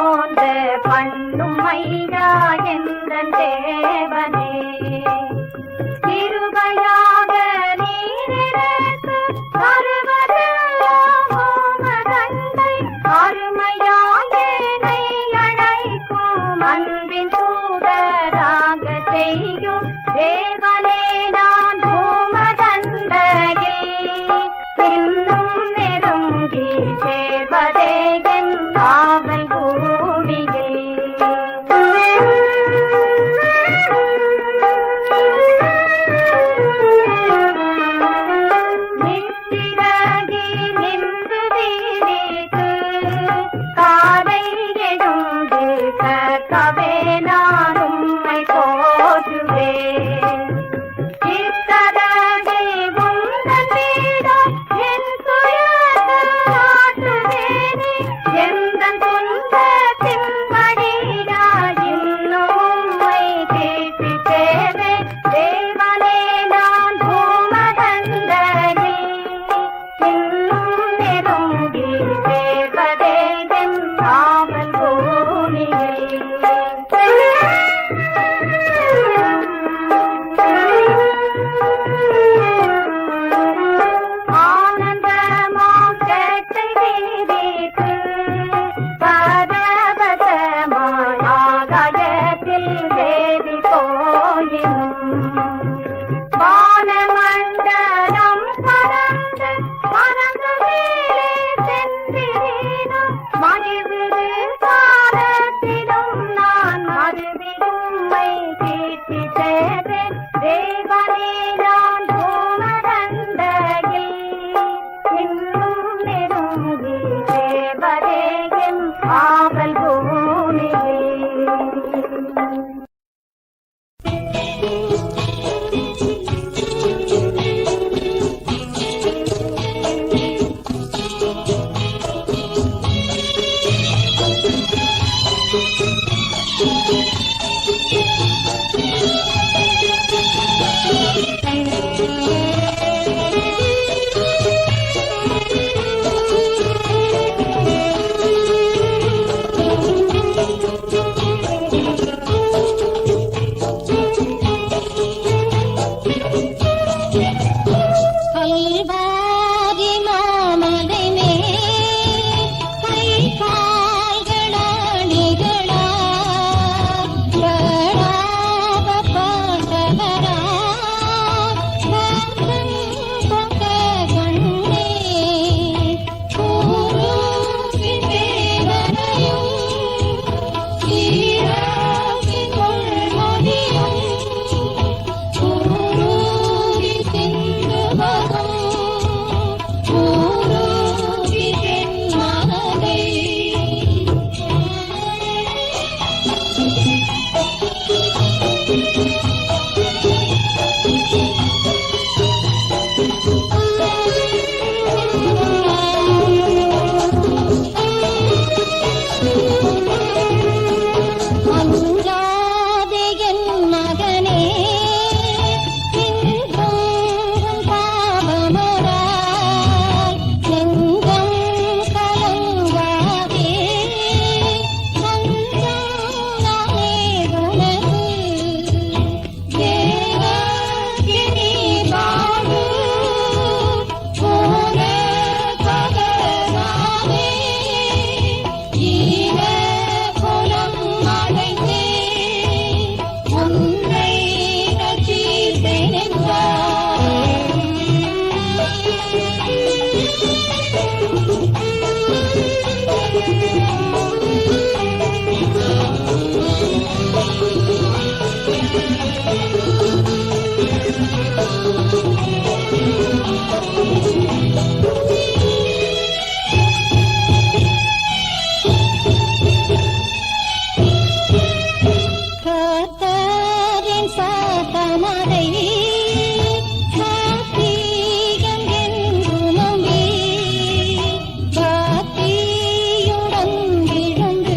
போன்ற பண்ணும் ஐயா எந்த தேவனே திருவையாக நீரிழத்து அருவதெல்லாமதண்டை அருமையாயனை அழைக்கும் அன்பின் தூதராக செய்யும் தேவனே நான் பூமதண்டையில் இன்னும் நெருங்கி சேர்வதே என் காவல் பூமியே நின்றிறகி நின்று வீதிக்கு காதை எழுந்து கவே நான் உம்மை போற்றுவேன் இத்தரகை உந்தன் வீடம் என் துயராற்றுவேனே எந்தன் துன்பத்தின் வழியாய் இன்னும் உம்மை கேட்பித்தேனே தேவனே நான் பூமதண்டையில் இன்னும் நெருங்கி சேர்வதே என் காவல் பூமியே ஆனந்தமாம் கேட்டை வீதிக்கு பரவசமாய் ஆகாயத்தில் தேவி போயினும் வானமண்டலம் பறந்து பறந்து மேலே சென்றினும் மகிழ்வு காலத்திலும் நான் மறுவிடும்மை கீர்த்தி செய்தேன் தேவனே நான் பூமதண்டையில் இன்னும் நெருங்கி சேர்வதே என் காவல் பூமியே கல்வாரி மாமலை மேல் கை கால்களணிகளா வராத பாண்டவரா வாசம் கொண்ட கண்ணே கூறுகி தேவனையும் சீராகி கொள்மொழியும் கூறுகி சிந்துவதும் கூறுகி தென்மகனை அஞ்சாதே என் மகனே இன்றும் பாவமராய் நெஞ்சம் கலங்காதே தஞ்சம் நானே உனக்கு தேவகிரி பாடு போன பகவானே ஈன குலம் அடைந்தே உன்னை ரசித்தேன் கர்த்தரின் சாத்தமதை சாத்தியம் என்று நம்பி பக்தியுடன் எழுந்து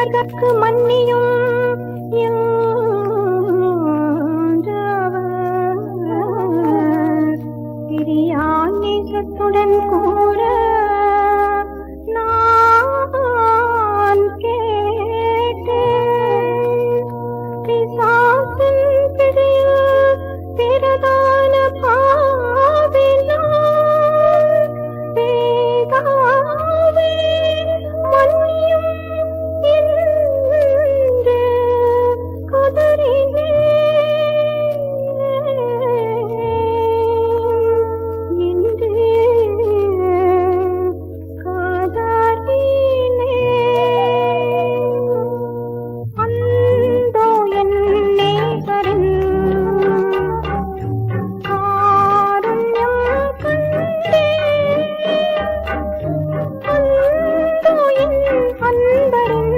மன்னர்கட்கு மன்னியும் என்றவர் பிரியான் நேசத்துடன் கூற நான் கேட்டேன். பிசாசின் பிடியில் பிரதான பாவினான் பேதாவே மன்னியும் என்று கதறினேன். என்று கதறினேன். அந்தோ என் நேசரின் காருண்யம் கண்டேன். அந்தோ என் அன்பரின்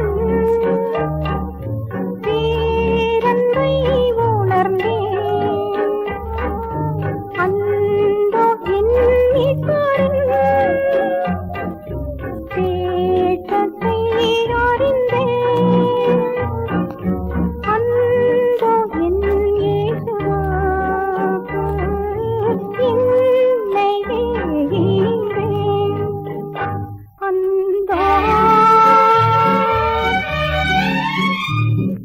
பேரன்பை உணர்ந்தேன். அந்தோ என் மீட்பரின் தேற்றத்தை அறிந்தேன். அந்தோ என் இயேசுவுக்கு என்னை ஈந்தேன். அந்தோ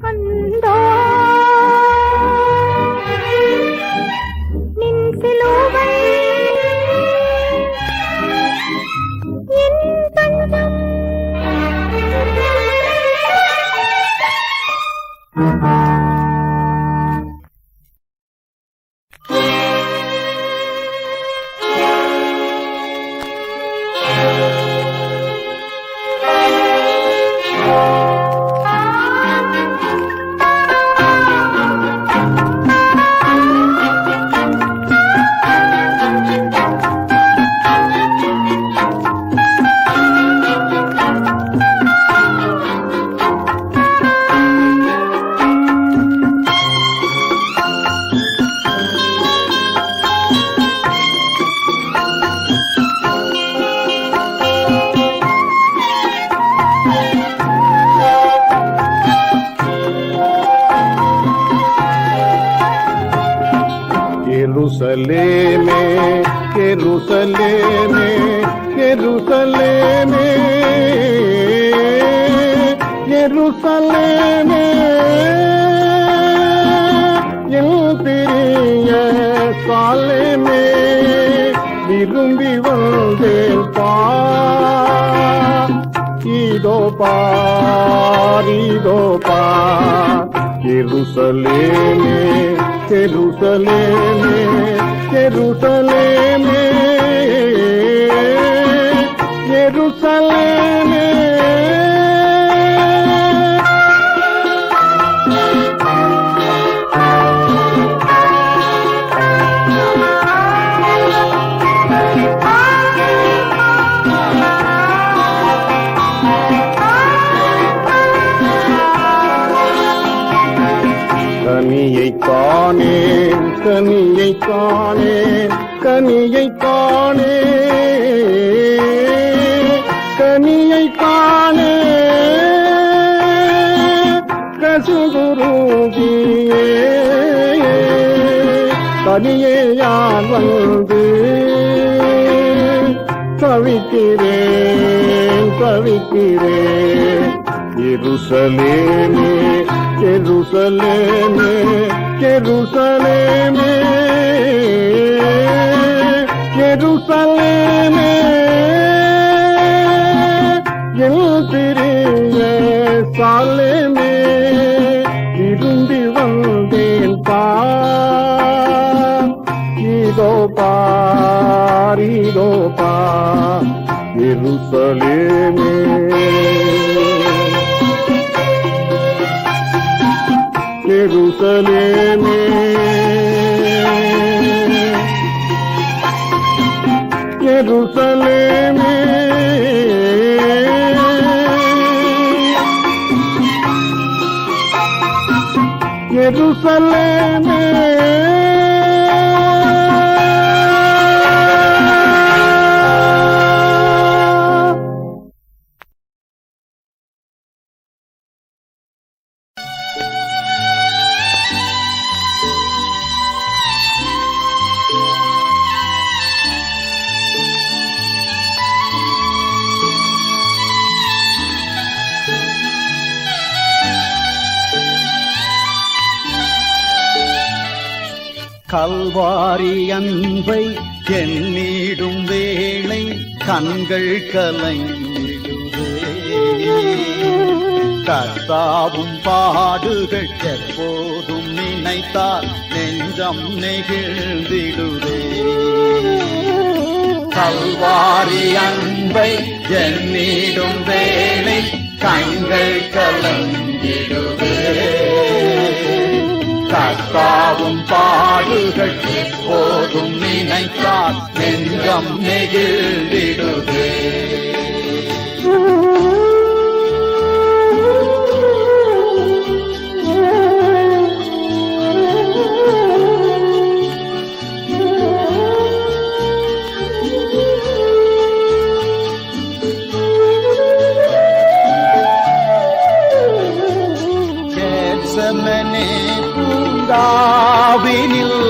அந்தோ நின் சிலுவை என் தஞ்சம். यरूशलेमे यरूशलेमे यरूशलेमे यरूशलेमे என் பிரிய சாலேமே விரும்பி வந்தேன் பார். இதோ பார் இதோ பார். यरूशलेमे यरूशलेमे यरूशलेमे यरूशलेमे கனியைக் காணேன் கனியைக் காணேன் கனியைக் காணேன் கனியைக் காணேன் கசுகுருகியே தனியே யான் வந்து தவிக்கிறேன் தவிக்கிறேன். यरूशलेमे यरूशलेमे यरूशलेमे यरूशलेमे என் பிரிய சாலேமே விரும்பி வந்தேன் பார். இதோ பார் இதோ பார். यरूशलेमे यरूशलेमे यरूशलेमे यरूशलेमे கல்வாரி அன்பை எண்ணிடும் வேளை கண்கள் கலங்கிடுவே. கர்த்தாவும் பாடுகள் எப்போதும் நினைத்தால் நெஞ்சம் நெகிழ்ந்திடுவே. கல்வாரி அன்பை எண்ணிடும் வேளை கண்கள் கலங்கிடுவே. கர்த்தாவும் பாடுகள் எப்போதும் நினைத்தால் நெஞ்சம் நெகிழ்ந்திடுவே. பூங்காவினில்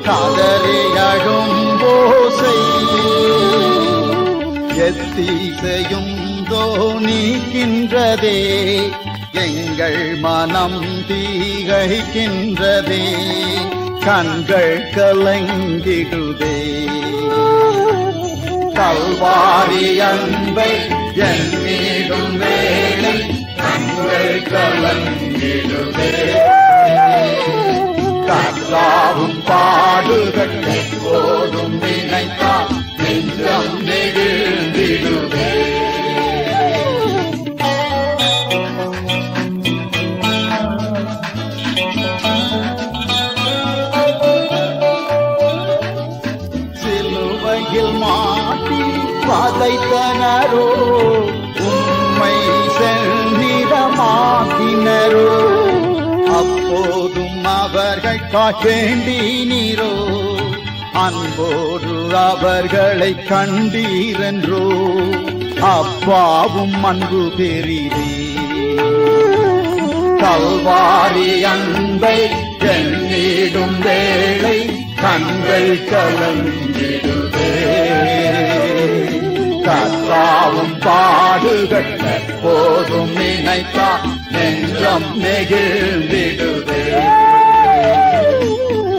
கதறியழும் ஓசை எத்தீசையும் தோணிக்கின்றதே. எங்கள் மனம் தீகைக்கின்றதே. கண்கள் கலங்கிடுதே. கல்வாரி அன்பை எண்ணிடும் வேளை கண்கள் கலங்கிடுதே. கர்த்தாவும் பாடுகள் எப்போதும் நினைத்தால் நெஞ்சம் நெகிழ்ந்திடுவே. சிலுவையில் மாட்டி வதைத்தனரோ உம்மை செந்நிறமாக்கினரோ அப்போதும் அவர்கள் வேண்டினீரோ. அன்போடு அவர்களை கண்டீரென்றோ. அப்பாவும் அன்பு பெரிதே. கல்வாரி அன்பை எண்ணிடும் வேளை கண்கள் கலங்கிடுவே. கர்த்தாவும் பாடுகள் எப்போதும் நினைத்தால் நெஞ்சம் நெகிழ்ந்திடுவே.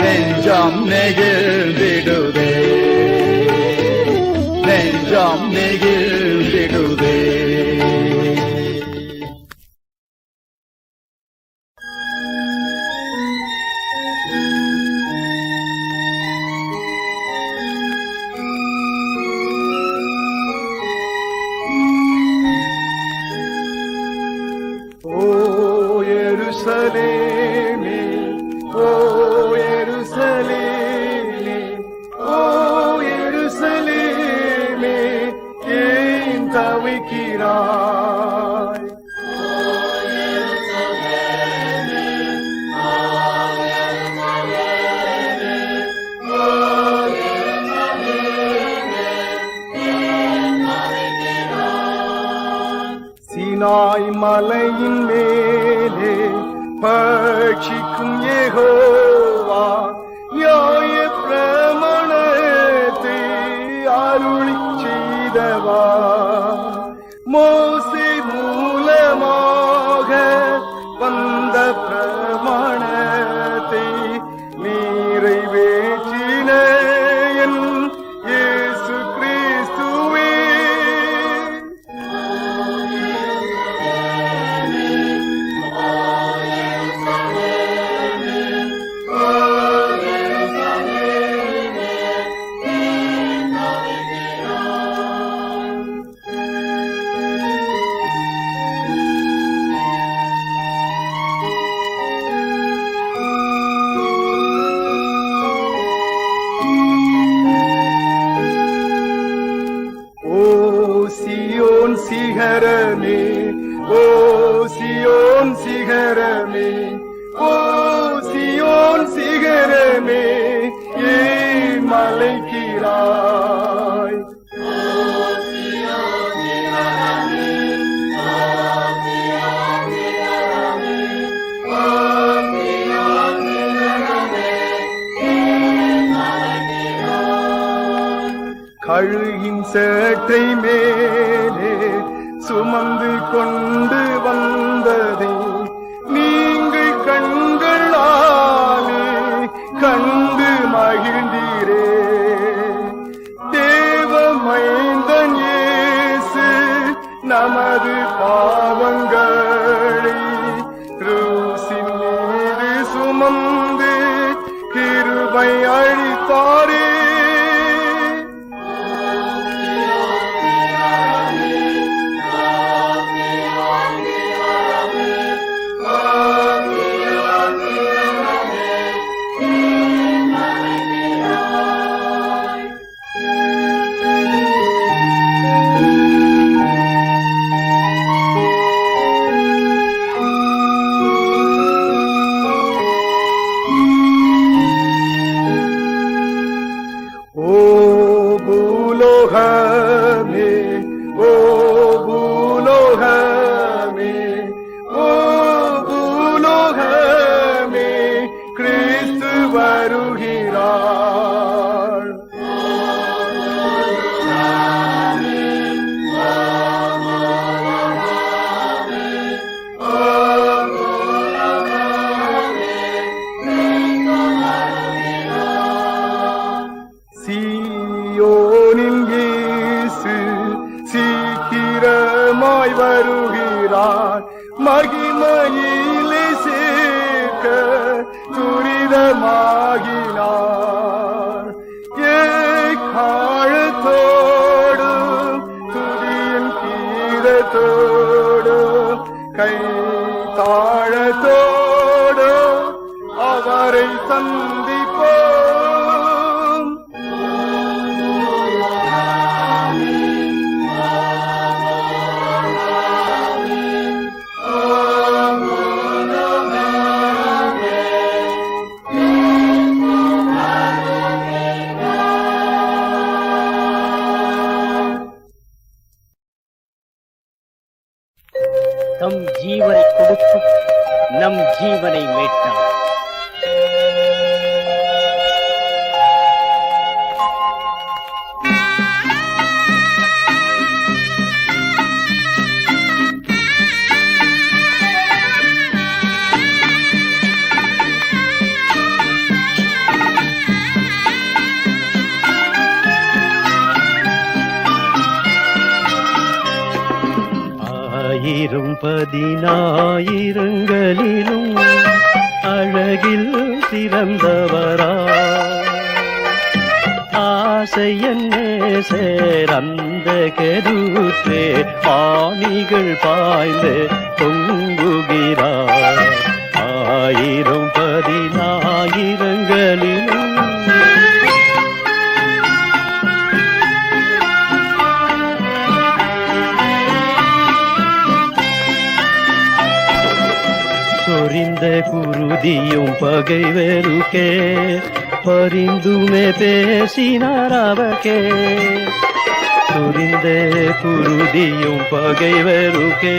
நெஞ்சம் நெகிழ்ந்திடுவே. நெஞ்சம் நெகிழ்ந்திடுவே. எருசலேமே, ஓ எருசலேமே, ஓ எருசலேமே, ஏன் தவிக்கிறாய்? சீனாய் மலையின் மேலே பட்சிக்கும் யெகோவா நியாய பிரமாணத்தை அருளிச் செய்தவா. மோசே மூலமாக வந்த பிரமாணத்தை நிறைவேற்றின என் இயேசு கிறிஸ்துவே. சியோன் சிகரமே, ஓ சியோன் சிகரமே, ஓ சியோன் சிகரமே, ஏன் மலைக்கிறாய்? கழுகின் சேட்டை மேலே சுமந்து கொண்டு வந்ததை நீங்கள் கண்களாலே கண்டு கிருபை அளித்தாரே. ஓ பூலோகமே, ஓ பூலோகமே, ஓ பூலோகமே, கிறிஸ்து வருகிறார். சீயோனின் இயேசு சீக்கிரமாய் வருகிறார். மகிமையிலே சேர்க்க துரிதமாகினார். எக்காலத்தோடும் துதியின் கீதத்தோடும் கை தாழத்தோடும் அவரை சந்திப்போம். தம் ஜீவனை கொடுத்து நம் ஜீவனை மீட்டார். ஆயிரம் பதினாயிரங்களிலும் அழகில் சிறந்தவரா ஆசையன்னே சேரந்த கெருற்றே ஆணிகள் பாய்ந்து தொங்குகிறார். ஆயிரம் பதினாயிரங்களிலும் சொரிந்த குருதியும் பகைவருக்கே பரிந்துமே பேசினார் அவர்க்கே. சொரிந்த குருதியும் பகைவருக்கே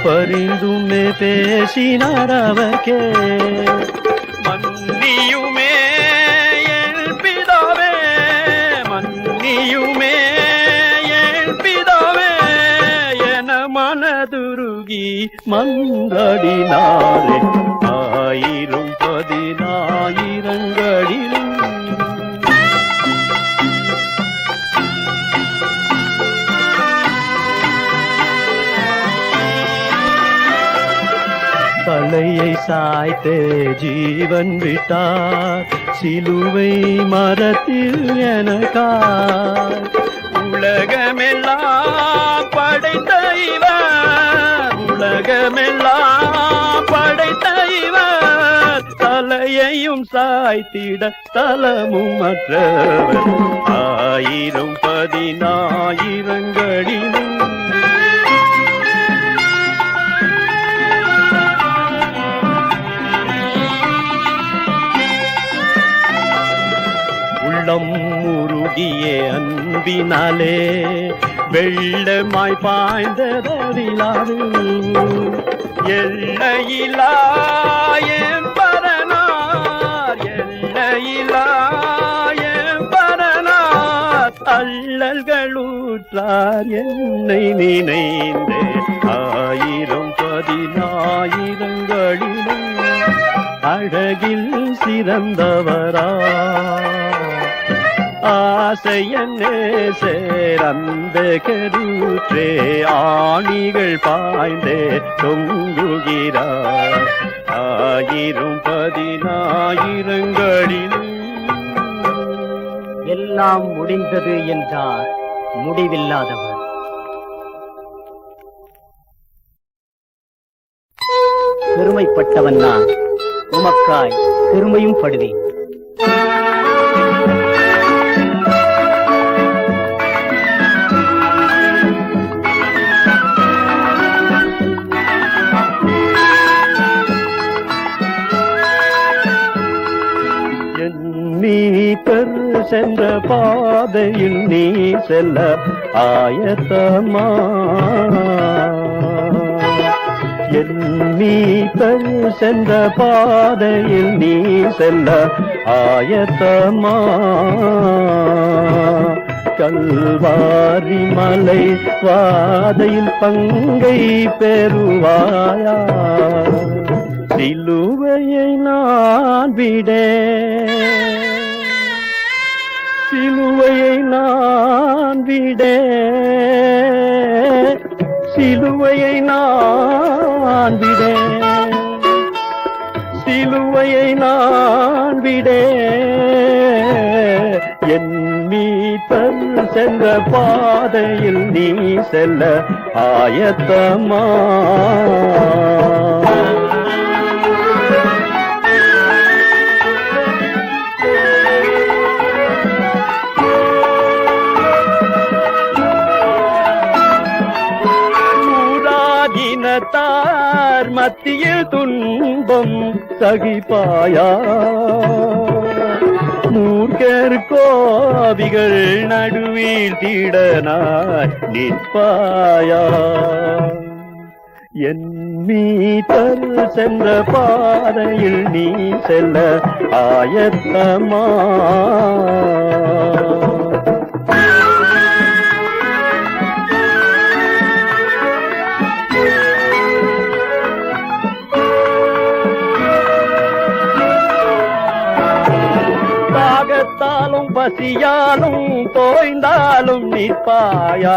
பரிந்துமே பேசினார் அவர்க்கே. மன்னியுமே என் பிதாவே, மன்னியுமே என் பிதாவே என மனதுருகி மன்றாடினாரே. ஆயிரம் பதினாயிரங்களிலும் தலையை சாய்த்து ஜீவன் விட்டார் சிலுவை மரத்தில் எனக்காய். உலகமெல்லாம் படைத்த இவர், உலகமெல்லாம் படைத்த இவர் தலையையும் சாய்த்திட தலமும் மற்றவர். ஆயிரம் பதினாயிரங்களிலும் உள்ளம் முருகிய அன்பினாலே வெள்ளமாய் பாய்ந்ததவிலாது. எல்லையிலா என் பரனார், எல்லையிலா என் பரனார் அல்லல்களூற்றார் என்னை நினைந்தே. ஆயிரம் பதினாயிரங்களிலும் அழகில் சிறந்தவரா ஆசையன்னே சேரந்த கருற்றே ஆணிகள் பாய்ந்தே தொங்குகிறார். ஆயிரம் பதினாயிரங்களிலும் எல்லாம் முடிந்தது என்றார் முடிவில்லாதவர். பெருமைப்பட்டவன் நான், உமக்காய் பெருமையும் படுவேன். நீ பெரு சென்ற பாதையில் நீ செல்ல ஆயத்தமா, நீ பெரு சென்ற பாதையில் நீ செல்ல ஆயத்தமா, கல்வாரி மலை வாதையில் பங்கை பெறுவாயா, சிலுவையை நான் விடேன், சிலுவையை நான் விடேன், சிலுவையை நான் விடேன், சிலுவையை நான் விடேன், என் மீட்பர் சென்ற பாதையில் நீ செல்ல ஆயத்தமா. தார் மத்தியில் துன்பம் சகிப்பாயா, மூர்க்கர் கோவிகள் நடுவில் திடனாய் நிற்பாயா, என் மீட்டர் சென்ற பாதையில் நீ செல்ல ஆயத்தமா. தாகத்தாலும் பசியாலும் தோய்ந்தாலும் நிற்பாயா,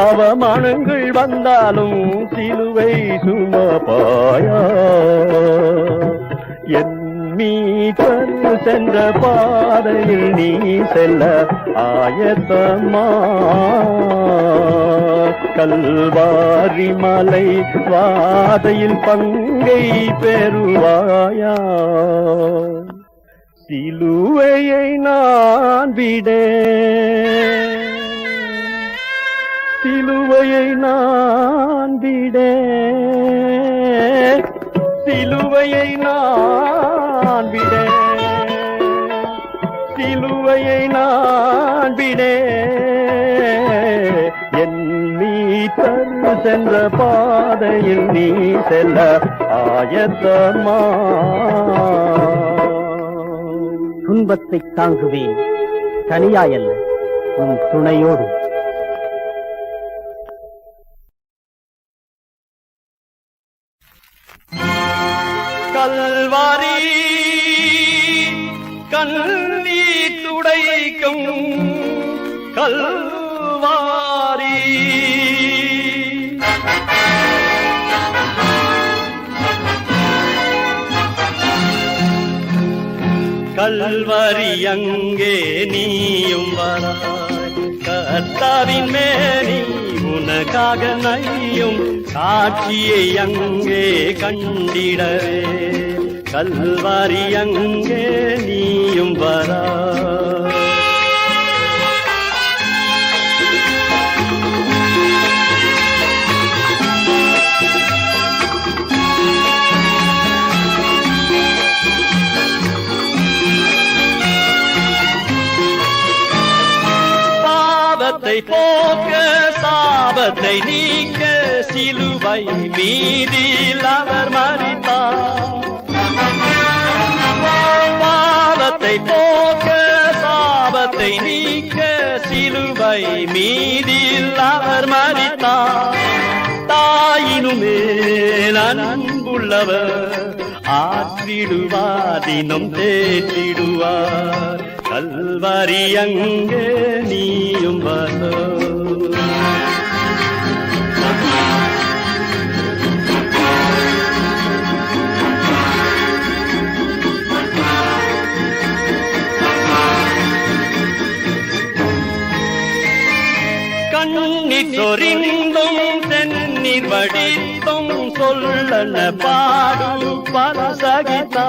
அவமானங்கள் வந்தாலும் சிலுவை சுமப்பாயா, என் மீட்டர் சென்ற பாதையில் நீ செல்ல ஆயத்தமா, கல்வாரி மலை வாதையில் பங்கை பெறுவாயா, சிலுவையை நான் விடேன், சிலுவையை நான் விடேன், சிலுவையை நான் விடேன், சிலுவையை நான் விடேன், என் மீட்பர் சென்ற பாதையில் நீ செல்ல ஆயத்தமா. துன்பத்தை தாங்குவேன் தனியாயல்ல, உன் துணையோடு. கல்வாரி கண்ணீர் துடைக்கும் கல்வாரி, கல்வாரி அங்கே நீயும் வராய், கர்த்தாவின் மேனி உனக்காக நையும் காட்சியை அங்கே கண்டிடவே, கல்வாரி அங்கே நீயும் வராய். பாவத்தை போக்க சாபத்தை நீக்க சிலுவை மீதில் அவர் மரித்தார், பாவத்தை போக்க சாபத்தை நீக்க சிலுவை மீதில் அவர் மரித்தார், தாயினும் மேல் அன்புள்ளவர் ஆற்றிடுவார் தினம் தேற்றிடுவார், கல்வாரி அங்கே நீயும் வரோ. வடித்தும் சொல்லன பாடு பல சகிதா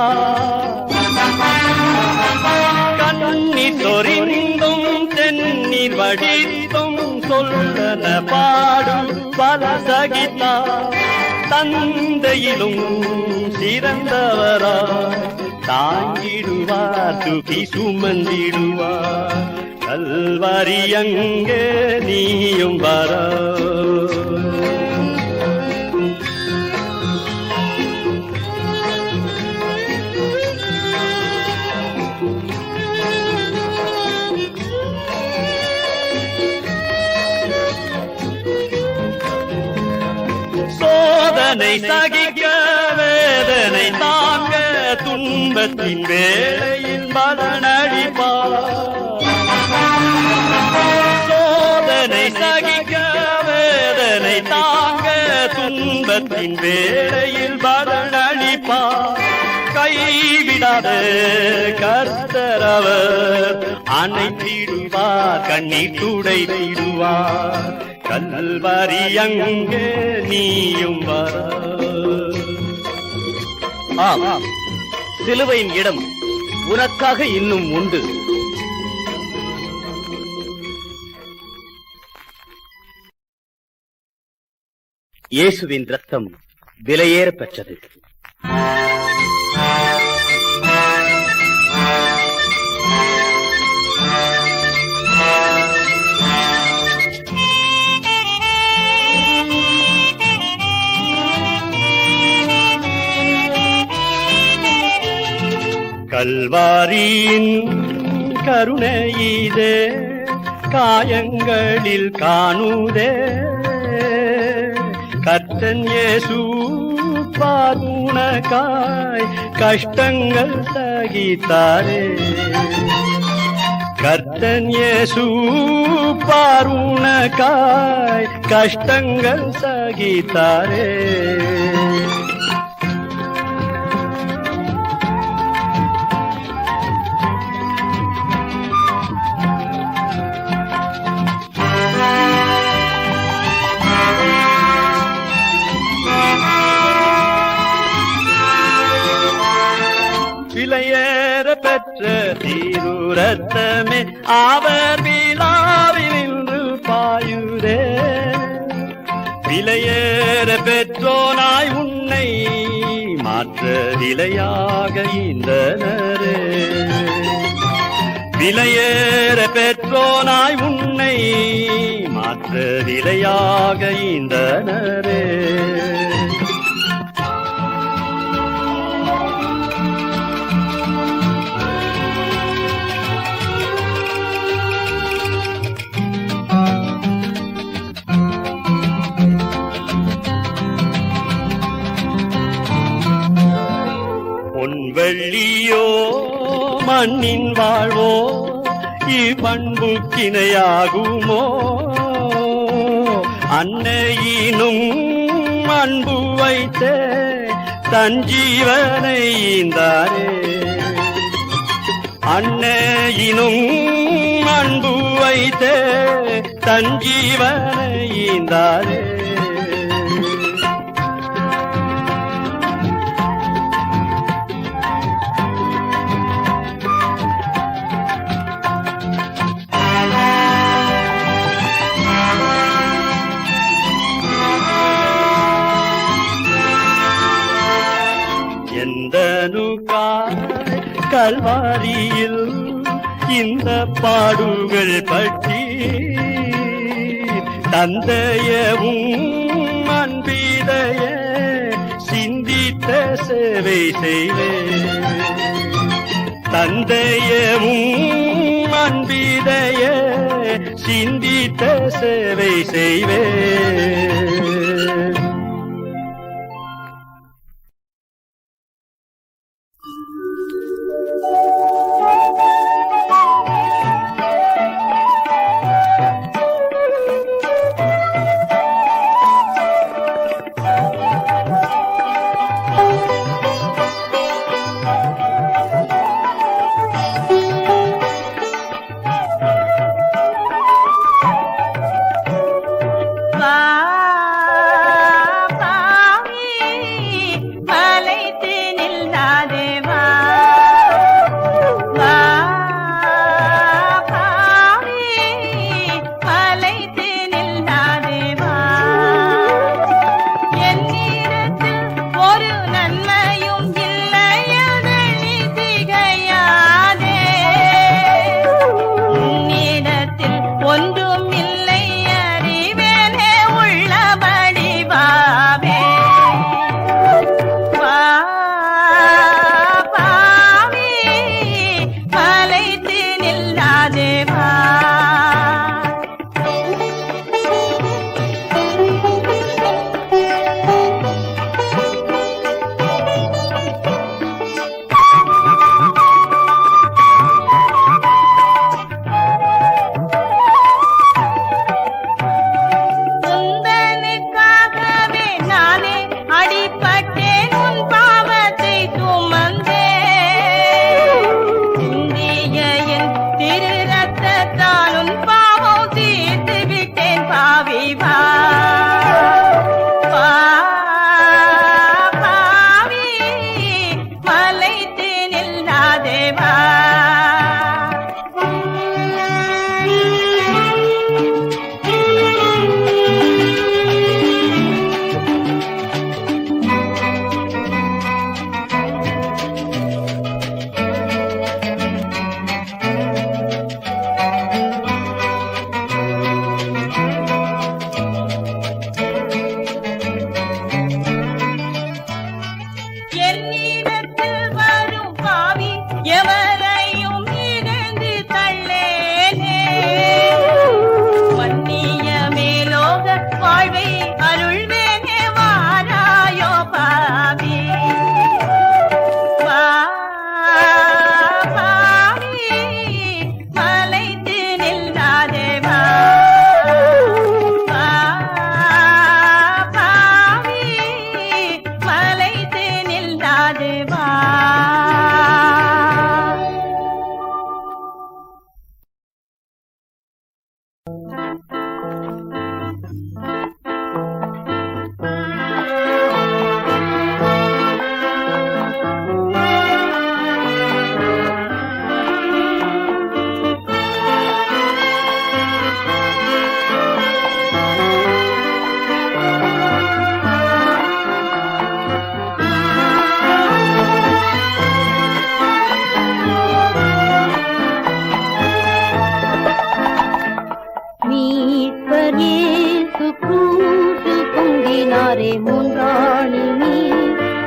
கண்ணீர் சொரிந்தும் தென்னீர் வடித்தும் சொல்லன பாடு பல சகிதா தந்தையிலும் சிறந்தவரா தாங்கிடுவார் துகி சுமந்திடுவார் கல்வாரி அங்கே நீயும் வர சோதனை சகிக்க வேதனை தாங்க துன்பத்தின் வேளையில் பலனடிப்பார் சோதனை சகிக்க வேதனை தாங்க துன்பத்தின் வேளையில் பலனடிப்பார் கைவிடாத கர்த்தரவர் அணைத்திடுவார் கண்ணீர் துடைத்திடுவார் கல்வாரி அங்கே நீயும் வர ஆம், சிலுவையின் இடம் உனக்காக இன்னும் உண்டு. இயேசுவின் ரத்தம் விலையேற பெற்றது. கல்வாரியின் கருணையிதே காயங்களில் காணுதே கர்த்தன் இயேசு பாருணக்காய் கஷ்டங்கள் சகித்தாரே கர்த்தன் இயேசு பாருணக்காய் கஷ்டங்கள் சகித்தாரே விலையேற பெற்ற தீருரத்தமே அவர் விழாவில் நின்று பாயுதே விலையேற பெற்றோனாய் உன்னை மாற்ற விலையாக இந்தனரே விலையேற பெற்றோனாய் உன்னை மாற்ற விலையாக இந்தனரே வெள்ளியோ மண்ணின் வாழ்வோ இப்பண்புக்கிணையாகுமோ அன்னையினும் அன்பு வைத்தே தன் ஜீவனை ஈந்தாரே அன்னையினும் அன்பு வைத்தே தன் ஜீவனை ஈந்தாரே கல்வாரியில் இந்த பாடுகள் பற்றி தந்தையவும் அன்பிதைய சிந்தித்த சேவை செய்வே தந்தையவும் அன்பிதைய சிந்தித்த சேவை செய்வே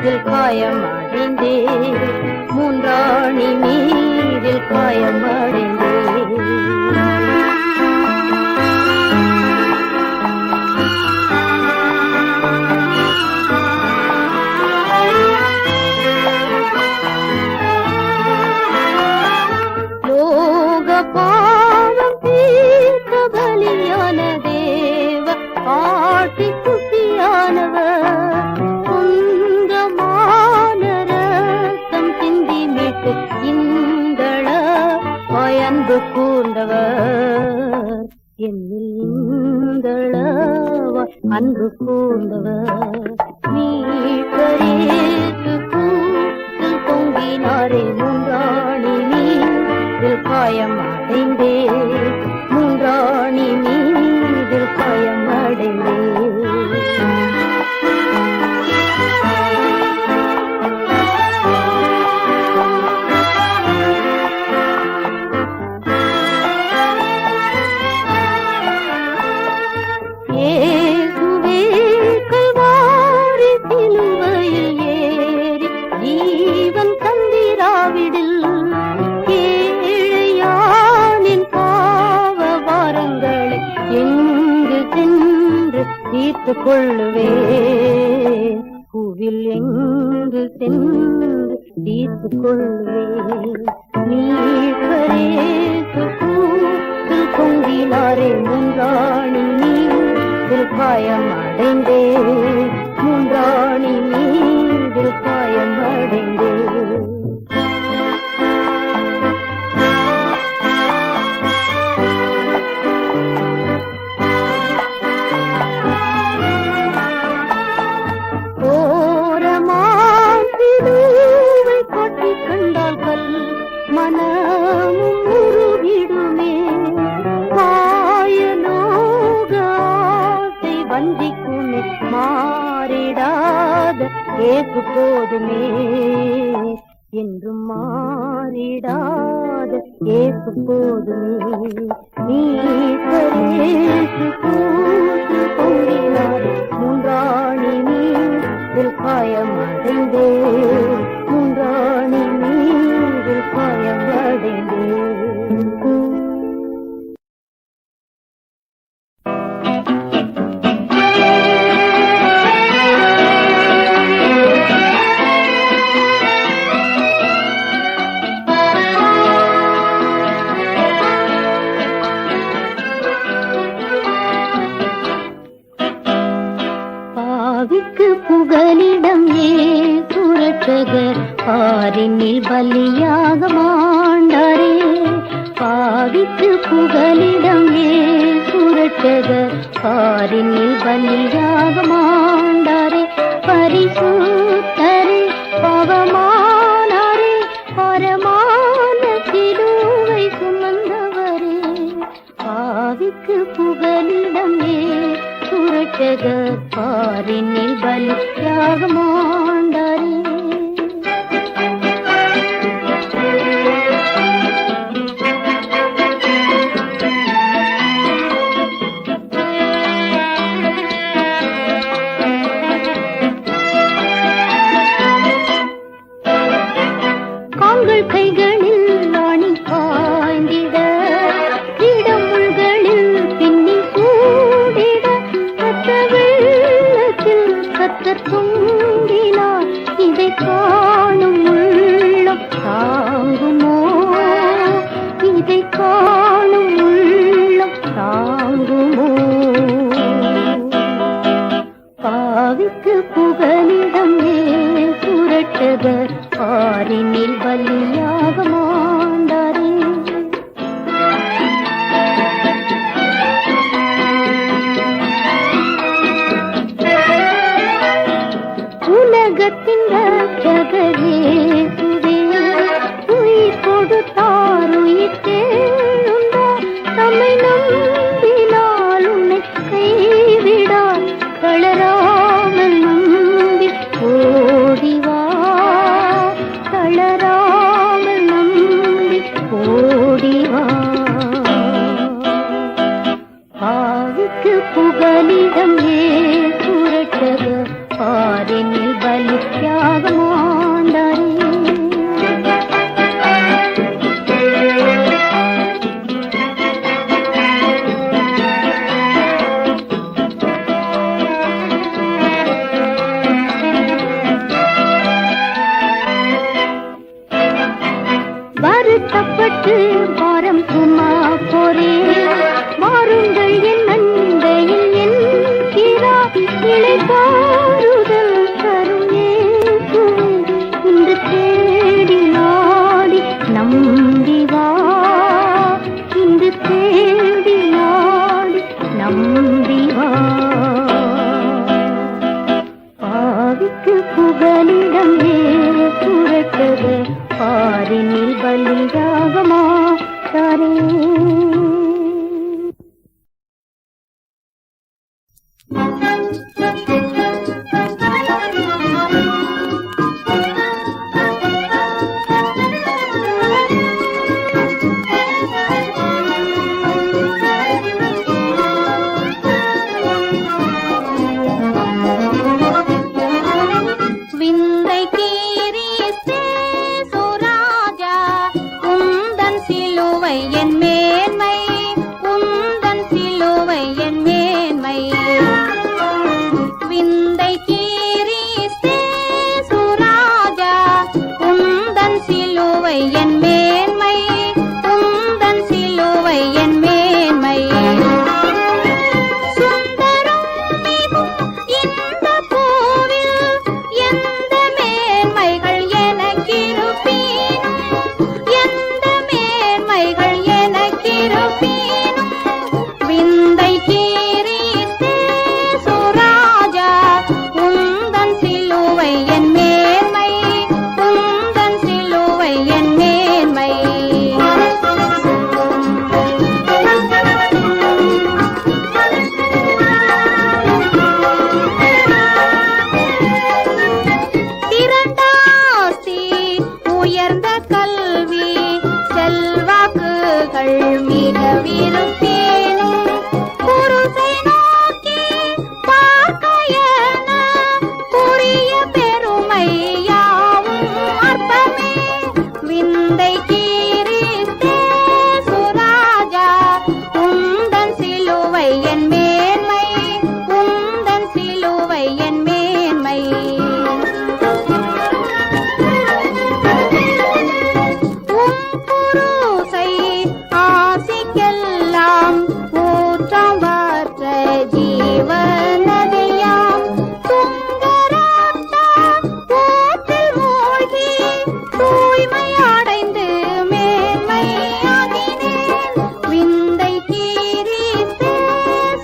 மீதில் காயம் அடைந்தே மூன்றாணி மீதில் காயம் அடைந்தே லோக பாவம் தீர்க்க பலியான தேவ ஆட்டி குட்டியானவர் சொந்தமான ரத்தம் சிந்தி மீட்டு இந்தள அன்பு கூர்ந்தவர் என்னில் இந்தள அன்பு கூர்ந்தவர் மீட்பரேற்று கூட்டில் தொங்கினாரே மூன்றாணி மீதில் காயம் அடைந்தே மூன்றாணி மீதில் காயம் அடைந்தே இயேசுவே கல்வாரி சிலுவையில் ஏறி ஜீவன் தந்திராவிடில் ஏழையானின் பாவ பாரங்களை எங்கு சென்று தீர்த்துக் கொள்ளுவேன் பூவில் எங்கு சென்று தீர்த்துக் கொள்ளுவேன் நீரேசு கூட்டில் தொங்கினாரே மூன்றாணி மீதில் காயம் அடைந்தே மூன்றாணி மீதில் காயம் அடைந்தே ஓரமாசிலுவை காட்டி கண்டால் கல் மனமும் உருகிடுமே மாயலோக ஆசை வந்திக்குமே மாறிடாத ஏசு போதுமே என்றும் மாறிடாத ஏசு போதுமே நீசரேசு கூட்டு பொங்கினார் மூன்றாணி மீதில் காயம் அடைந்தே மூன்றாணி மீதில் காயம் அடைந்தே பாவிக்கு புகலிடம் ஏசு ரட்சகர் பாரினில் பலியாக மாண்டாரே பாவிக்கு புகலிடம் ஏசு ரட்சகர் பாரினில் பலியாக மாண்டாரே பரிசுத்தரே பவமானாரே பரமான சிலுவை சுமந்தவரே பாவிக்கு புகலிடம் ஏசு ரட்சகர் பாரினில் பலியாக மாண்டாரே கால்கள் கைகளில் ஆணி பாய்ந்திட இடமுள்களில் பின்னி கூடிட கத்த வெள்ளத்தில் கத்தர் தொங்கினார் இதை காணும் உள்ளம் தாங்குமோ இதை காணும் உள்ளம் தாங்குமோ பாவிக்கு புகலிடம் ஏசு ரட்சகர் பாரினில் பலியாக மாண்டாரே உலகத்தின் ரட்சகர் இயேசுவே உயிர் கொடுத்தார் உயிர் தேழுந்தார் தம்மை நம்பினால் உன்னை கைவிடார் தளராமல் நம்பி ஓடிவா தளராமல் நம்பி ஓடிவா பாவிக்கு புகலிடம் ஏசு ரட்சகர் பாரினில் பலியாக பலியாக மாண்டாரே. வருத்தப்பட்டு பாரம் சும்மா போரே, வாருங்கள் என் நன்மையில் என்கிறார் இளைப்பாறுதல் தரும் இயேசுவே. இன்று தேடி நாடி நம்பி வா, இன்று தேடி நாடி நம்பி வா. ஆவிக்கு புகலிடம் சுரக்கது பாரினில் பலியாக மாட்டாரே. விந்தை கீரிஸ்தே சுராஜா, உந்தன் சிலுவை என் மேன்மை, உந்தன் சிலுவை என் மேன்மை. விந்தை கீரிஸ்தே சுராஜா, உந்தன் சிலுவை என் மேன்மை, உந்தன் சிலுவை என் மேன்மை. சுந்தரம் மிகும் இந்த பூவில் எந்த மேன்மைகள் எனக்கிருப்பீனும், எந்த மேன்மைகள் எனக்கிருப்பீனும். விந்தை கீரிஸ்தே சுராஜா, உந்தன் சிலுவை என் மேன்மை, உந்தன் சிலுவை என் மேன்மை. திரண்டாஸ்தி உயர்ந்த கல்வி செல்வாக்குகள் மிக விருப்பேனும், குருசை நோக்கி பார்க்க என புரிய பெருமை யாவும் அற்பமே. விந்தை கீரிஸ்தே சுராஜா, உந்தன் சிலுவை என் மேன்மை, உந்தன் சிலுவை என் மேன்மை. குருசை ஆசிக்கெல்லாம் ஊற்றம் வாற்ற ஜீவநதியாம், துங்கரத்த ஊற்றில் மூழ்கி தூய்மை அடைந்து மேன்மையாகினேன். விந்தை கீரிஸ்தே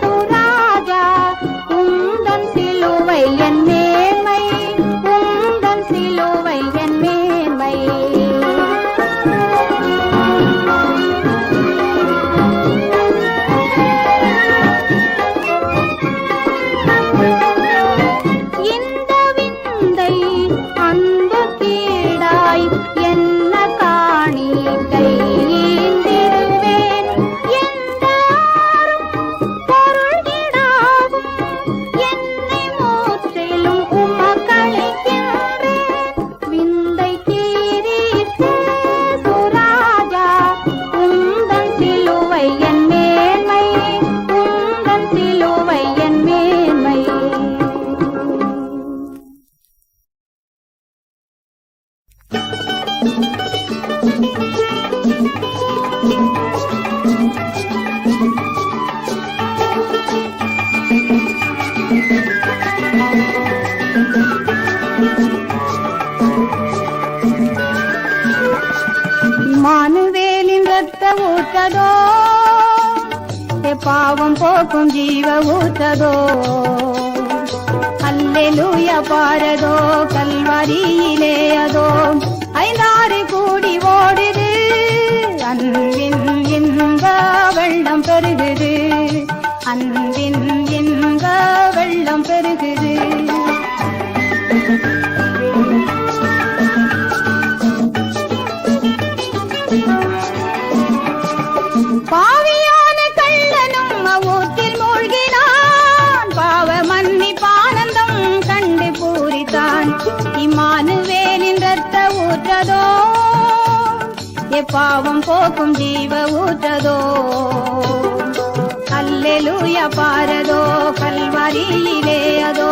சுராஜா, உந்தன் சிலுவை என் மேன்மை, உந்தன் சிலுவை என் மேன்மை. இந்த விந்தை அன்பு கீடாய் என்ன காணிக்கை ஈந்திடுவேன். எந்த பொருள்கிடாவும் என்னை முற்றிலும் உமக்களிக்கின்றேன். விந்தை கீரிஸ்தே சுராஜா, உந்தன் சிலுவை என் மேன்மை, உந்தன் சிலுவை என் மேன்மை. மானுவேலின் ரத்த ஊற்றதோ, பாவம் போக்கும் ஜீவ ஊற்றதோ. அல்லேலூயா பாரதோ, கல்வாரியிலே அதோ ஐந்தாறு கூடி ஓடுது. அன்பின் இன்ப வெள்ளம் பெருகுது, அன்பின் இன்ப வெள்ளம் பெருகுது. பாவியான கள்ளனும் ஊற்றில் மூழ்கினான், பாவ மன்னிப்பானந்தம் கண்டு பூரித்தான். இம்மா எப்பாவம் போக்கும் ஜீவ ஊற்றதோ அல்லேலூயா பாரதோ கல்வாரியிலே அதோ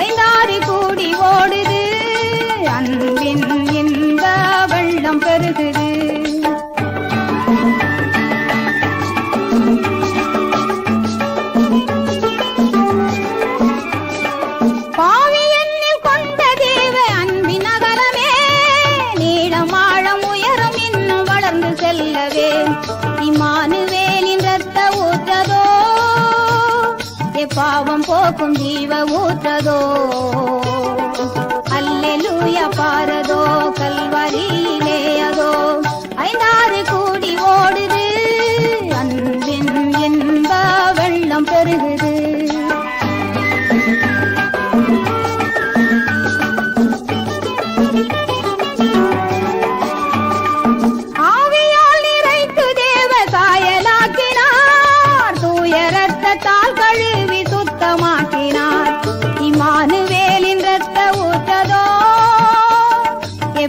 ஐந்தாறு கூடி ஓடுது அன்பின் இந்த வெள்ளம் பெருகுது பாவி என்னில் கொண்ட தேவ அன்பின் அகலமே நீளம் ஆழம் உயரம் இன்னும் வளர்ந்து செல்லவே இம்மானுவேலின் இரத்த ஊற்றதோ பாவம் போக்கும் ஜீவ ஊற்றதோ அல்லேலூயா பாரதோ கல்வாரியிலே அதோ ஐந்தாறு கூடி ஓடுது அன்பின் என்ப வெள்ளம் பெருகுது ஆவியால் நிறைத்து தேவ சாயலாக்கினார் தூய ரத்தத்தால் கழுவி சுத்தமாக்கினார் இம்மானுவேலின் இரத்த ஊற்றதோ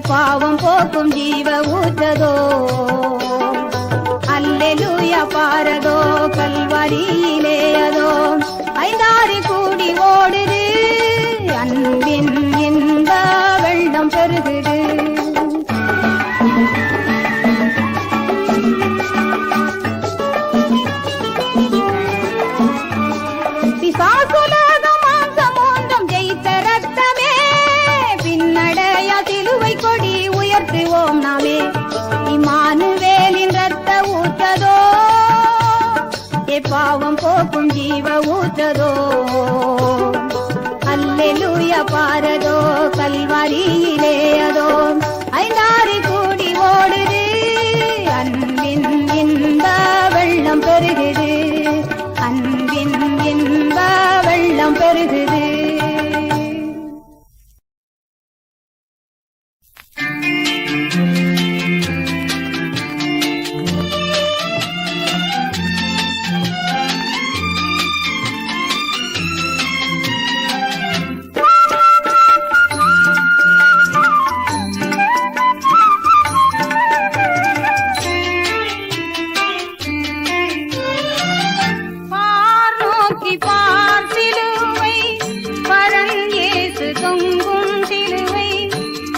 பாவம் போக்கும் ஜீவ ஊற்றதோ அல்லேலூயா பாரதோ கல்வாரியிலே அதோ ஐந்தாறு கூடி ஓடுது அன்பின் இந்த வெள்ளம் பெருகுது பிசாசுலக மாம்சம் ஒன்றும் ஜெயித்த ரத்தமே பின்னடைய சிலுவை கொடி உயர்த்துவோம் நாமே இம்மானுவேலின் இரத்த ஊற்றதோ பாவம் போக்கும் ஜீவ ஊற்றதோ அல்லேலூயா பாரதோ கல்வாரியிலே அதோ ஐந்தாறு கூடி ஓடுது அன்பின் இந்த வெள்ளம் பெருகுது அன்பின் இன்ப வெள்ளம் பெருகுது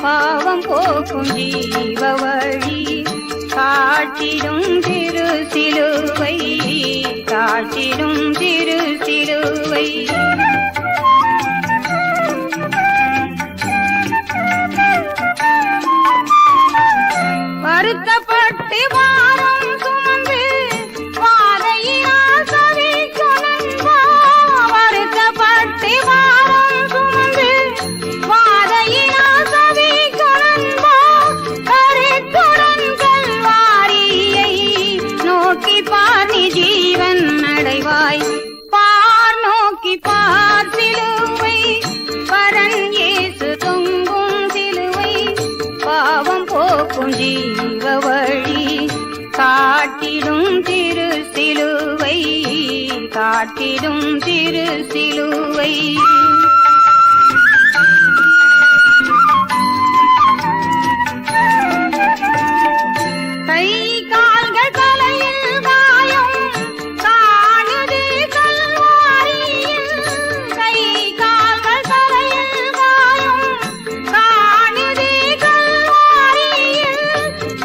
பாவம் போக்கும் ஜீவ வழி காட்டிடும் திரு சிலுவை காட்டிடும் திரு சிலுவை வருத்தப்பட்டு வாரம் சுமந்து பாதையினால் சவி சொன்னவா வருத்தப்பட்டு வாரம் சுமந்து பாதையினால் சவி சொன்னவா கருத்துடன் கல்வாரியை நோக்கி பார் நீ ஜீவன் அடைவாய் பார் நோக்கி பார் சிலுவை பரன் இயேசு தொங்கும் சிலுவை பாவம் போக்கும் ஜீவ வழி காட்டிடும் திரு சிலுவை காட்டிடும் திரு சிலுவை கை கால்கள் தலையில் காயம் காணுது கல்வாரியில் கை கால்கள் தலையில் காயம் காணுது கல்வாரியில்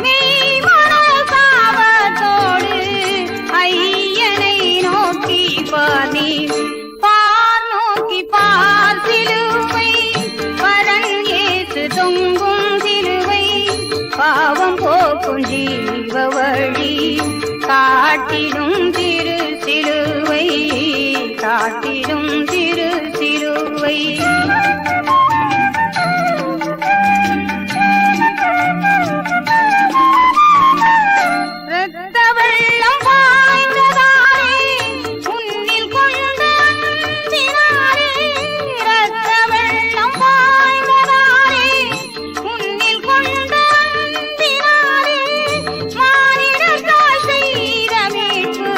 நீ மனசாபத்தோடு ஐயனை நோக்கி பார் நீ பார் நோக்கி பார் சிலுவை பரன் இயேசு தொங்கும் சிலுவை பாவம் போக்கும் ஜீவ வழி காட்டிடும் திரு சிலுவை காட்டிடும் திரு சிலுவை இரத்த வெள்ளம் பாய்ந்ததாரே உன்னில் கொண்ட அன்பினாரே இரத்த வெள்ளம் பாய்ந்ததாரே உன்னில் கொண்ட அன்பினாரே மானிடத்தாய் செய்த மீட்பு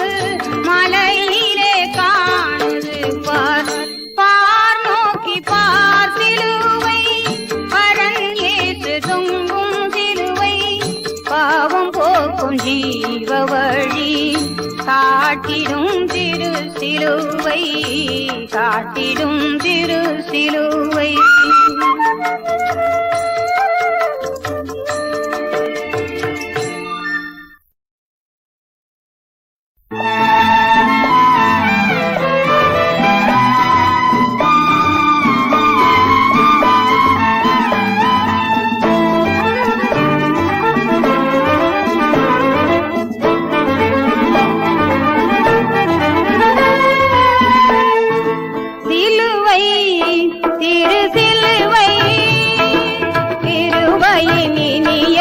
காட்டிடும் திரு சிலுவை, காட்டிடும் திரு சிலுவை. சிலுவை திரு சிலுவை, திருவையின் இனிய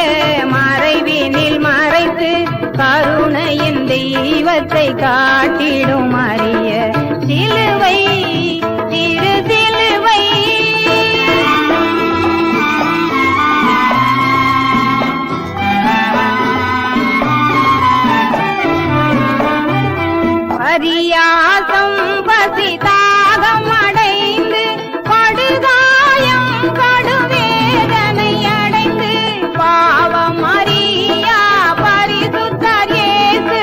மறைவினில் மறைத்து கருணையின் தெய்வத்தை காட்டிடும் அரிய சிலுவை திரு சிலுவை. பரியாசம் பசி தாகம் அடைந்து படுகாயம் கடுவேதனை அடைந்து பாவம் அறியா பரிசுத்தர் இயேசு,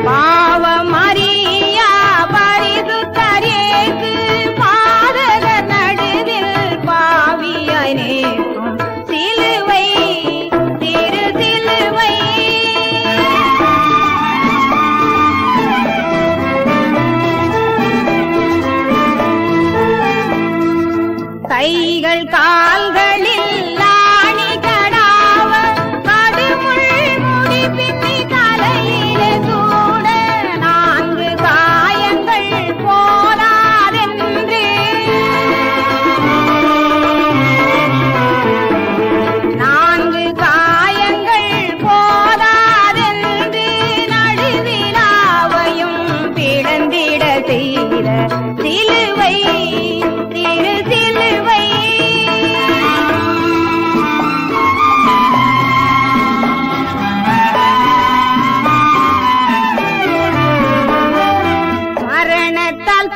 பாவம் அறியா பரிசுத்தர் இயேசு பாதகர் நடுவில் பாவியாய் நேர்க்கும் சிலுவை திரு சிலுவை. கைகள் கால்களில் ஆணி கடாவ கடுமுள் முடி பின்னி தலையிலே சூட 4 காயங்கள் போதாதென்று, 4 காயங்கள் போதாதென்று நடுவிலாவையும் பிளந்திட செய்த சிலுவை திரு சிலுவை. மரணத்தால்